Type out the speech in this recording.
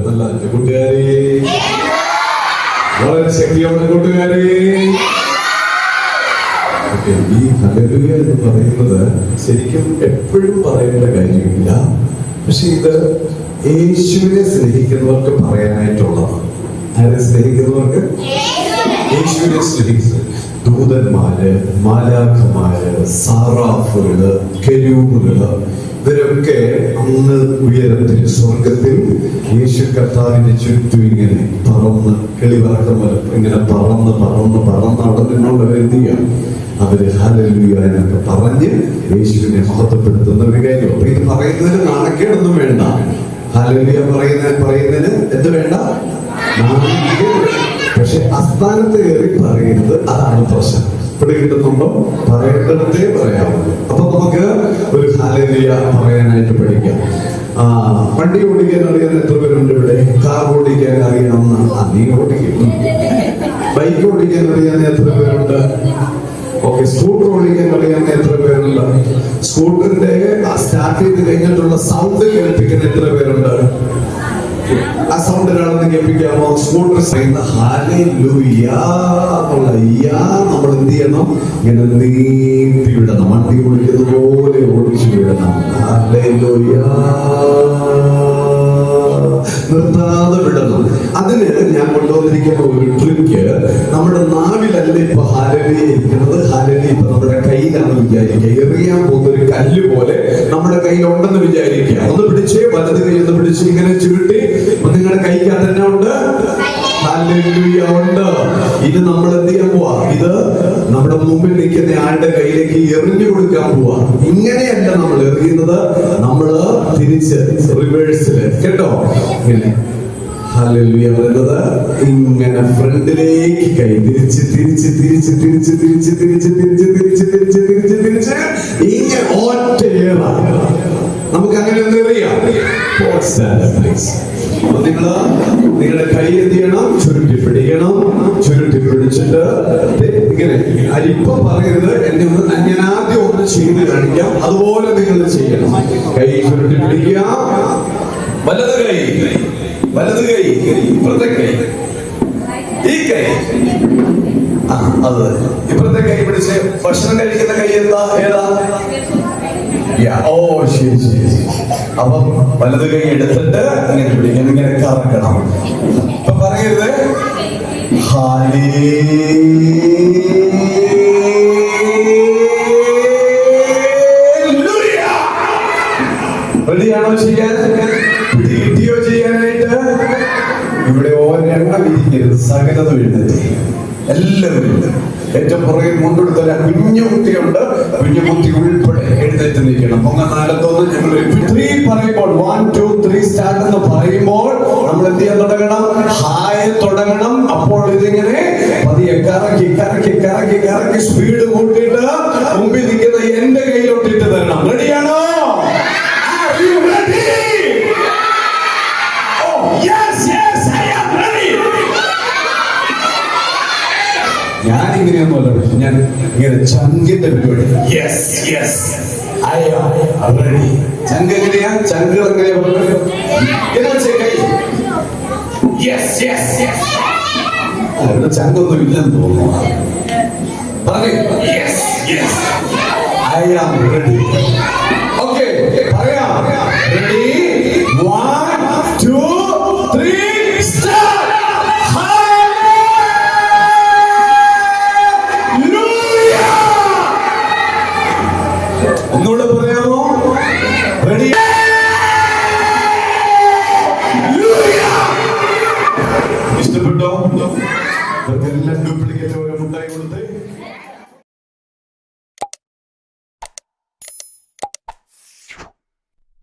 നല്ല കൂട്ടുകാരെ, വളരെ ശക്തിയോടെ കൂട്ടുകാരെ. ഈ ഹല്ലേലൂയ എന്ന് പറയുന്നത് ശരിക്കും എപ്പോഴും പറയേണ്ട കാര്യമില്ല. പക്ഷെ ഇത് യേശുവിനെ സ്നേഹിക്കുന്നവർക്ക് പറയാനായിട്ടുള്ളതാണ്. ആരെ സ്നേഹിക്കുന്നവർക്ക്? യേശുവിനെ സ്നേഹിക്കുന്നത്. ദൂതന്മാര്, മാലാഖമാര്, സാറാഫുകള്, കെരൂബുകള്, ഇവരൊക്കെ അന്ന് ഉയരത്തിൽ സ്വർഗത്തിൽ യേശു കർത്താവിന്റെ ചുറ്റും ഇങ്ങനെ പറന്ന്, കിളിവാക്കം ഇങ്ങനെ പറന്ന് പറന്ന് പറന്ന് അവിടെ നിന്നുള്ളവർ എന്ത് ചെയ്യാം? അവര് ഹല്ലേലൂയ എന്നൊക്കെ പറഞ്ഞ് യേശുവിനെ മഹത്വപ്പെടുത്തുന്ന ഒരു കാര്യം. അപ്പൊ ഇത് പറയുന്നതിന് നാണക്കേടൊന്നും വേണ്ട. ഹല്ലേലൂയ പറയുന്നതിന് എന്ത് വേണ്ട? പക്ഷെ അസ്ഥാനത്ത് കയറി പറയരുത്, അതാണ് പ്രശ്നം. ഇവിടെ കിട്ടുന്നുണ്ടോ? പറയേണ്ടതേ പറയാവുള്ളൂ. അപ്പൊ നമുക്ക് ഒരു ഹല്ലേലൂയ പറയാനായിട്ട് പഠിക്കാം. വണ്ടി ഓടിക്കാൻ അറിയാവുന്ന എത്ര പേരുണ്ട് ഇവിടെ? കാർ ഓടിക്കാൻ അറിയണമെന്ന് നീ ഓടിക്കും. ബൈക്ക് ഓടിക്കാൻ അറിയാവുന്ന എത്ര പേരുണ്ട്? ഓക്കെ. സ്കൂട്ടർ ഓടിക്കാൻ അറിയാവുന്ന എത്ര പേരുണ്ട്? സ്കൂട്ടറിന്റെ സ്റ്റാർട്ട് ചെയ്ത് കഴിഞ്ഞിട്ടുള്ള സൗണ്ട് കേൾപ്പിക്കുന്ന എത്ര പേരുണ്ട്? ആ സൗണ്ട് ഒരാളെന്ന് കേൾപ്പിക്കാമോ? സ്കൂട്ടർ ചെയ്യുന്ന ഹല്ലേലൂയ എന്നുള്ള നമ്മൾ എന്ത് ചെയ്യണം? ഇങ്ങനെ നീട്ടി വിടണം. വണ്ടി ഓടിക്കുന്ന പോലെ ഓടിച്ചു വിടണം. ഹല്ലേലൂയ നിർത്താതെ വിടണം. അതിന് ഞാൻ കൊണ്ടുവന്നിരിക്കുന്ന ഒരു ട്രിക്ക്, നമ്മുടെ നാവിലല്ല ഇപ്പൊ ഹല്ലേലൂയ ഇരിക്കുന്നത്. ഹല്ലേലൂയ ഇപ്പൊ നമ്മുടെ കയ്യിലാണ് വിചാരിക്കുക. എറിയാൻ പോകുന്ന ഒരു കല്ല് പോലെ നമ്മുടെ കയ്യിലുണ്ടെന്ന് വിചാരിക്കുക. ഒന്ന് പിടിച്ച്, വലത് കൈ ഒന്ന് പിടിച്ച് ഇങ്ങനെ ചുരുട്ടി, നിങ്ങളുടെ കൈക്കകത്ത് തന്നെ ഉണ്ട്. ഹല്ലേലൂയ ഉണ്ട്. ഇത് നമ്മൾ എന്ത് ചെയ്യാൻ പോവാ? ഇത് നമ്മുടെ മുമ്പിൽ നിൽക്കുന്ന ആളുടെ കയ്യിലേക്ക് എറിഞ്ഞു കൊടുക്കാൻ പോവാ. ഇങ്ങനെയല്ല നമ്മൾ എറിയുന്നത്, നമ്മള് തിരിച്ച് റിവേഴ്സില്, കേട്ടോ? ഇങ്ങനെ ഹല്ലേലൂയ പറയുന്നത് ഇങ്ങനെ ഫ്രണ്ടിലേക്ക് കൈ തിരിച്ച് തിരിച്ച് തിരിച്ച് തിരിച്ച് തിരിച്ച് തിരിച്ച് തിരിച്ച് തിരിച്ച് തിരിച്ച് തിരിച്ച് തിരിച്ച് ഇങ്ങനെ ഒറ്റ ഏറാ. നമുക്ക് അങ്ങനെ ഒന്ന് എറിയാം. നിങ്ങളുടെ കൈ എന്ത് ചെയ്യണം? ചുരുട്ടി പിടിക്കണം. ചുരുട്ടി പിടിച്ചിട്ട് ഇങ്ങനെ അരിപ്പം പറയരുത്. എന്നെ ഒന്ന് ഞാൻ ആദ്യം ഒന്ന് ചെയ്ത് കാണിക്കാം, അതുപോലെ നിങ്ങൾ ചെയ്യണം. കൈ ചുരുട്ടി പിടിക്കുക. വലത് കൈ, വലത് കൈ, ഇപ്പുറത്തെ കൈ, ഈ കൈ, അത് ഇപ്പുറത്തെ കൈ പിടിച്ച് ഭക്ഷണം കഴിക്കുന്ന കൈ എന്താ? ഏതാ? ഓ ശരി ശരി. അപ്പം വലത് കൈ എടുത്തിട്ട് ഇങ്ങനെ പിടിക്കണം, ഇങ്ങനെ കറക്കണം. ഇപ്പൊ പറയരുത് റെഡിയാണോ ചെയ്യാൻ? കിട്ടിയോ ചെയ്യാനായിട്ട്? ഇവിടെ ഒരെണ്ണം ഇരിക്കരുത്, സകലത എഴുന്നേറ്റ് എല്ലാവരും. ഏറ്റവും പുറകിൽ മുണ്ടെടുത്ത കുഞ്ഞു കുട്ടിയുണ്ട്, കുഞ്ഞു കുട്ടി ഉൾപ്പെടെ എഴുന്നേറ്റ് നിൽക്കണം. പൊങ്ങനാലത്തൊന്ന് ഞങ്ങൾ 3 പറയുമ്പോൾ 1 2 3 സ്റ്റാർട്ട് എന്ന് പറയുമ്പോൾ നമ്മൾ എന്ത് ചെയ്യാൻ തുടങ്ങണം? ഹായ് തുടങ്ങണം. അപ്പോൾ ഇതിങ്ങനെ പതിയെ കറക്കി കറക്കി കറക്കി കറക്കി സ്പീഡ് കൂട്ടിയിട്ട് മുമ്പിൽ നിൽക്കുന്ന എന്റെ കയ്യിലോട്ടിട്ട് തരണം. റെഡിയാണോ? ഞാൻ ഇങ്ങനെയൊന്നുമല്ല, ഞാൻ ഇങ്ങനെ ചങ്കിന്റെ പരിപാടി. ചങ്ക് എങ്ങനെയാ? ചങ്കുകൾ എങ്ങനെയാ? ഇവിടെ ചങ്കൊന്നും ഇല്ലെന്ന് തോന്നുന്നു. പറഞ്ഞു ഐ ആം റെഡി. ഓക്കെ, പറയാം. റെഡി? 1 2 3 സ്റ്റാർട്ട്. ഒന്നുകൂടെ പറയാമോ? റെഡി? ഇഷ്ടപ്പെട്ടോ? ഇവർക്കെല്ലാം ഡ്യൂപ്ലിക്കേറ്റ് ഓരോ മുട്ടായി കൊടുത്ത്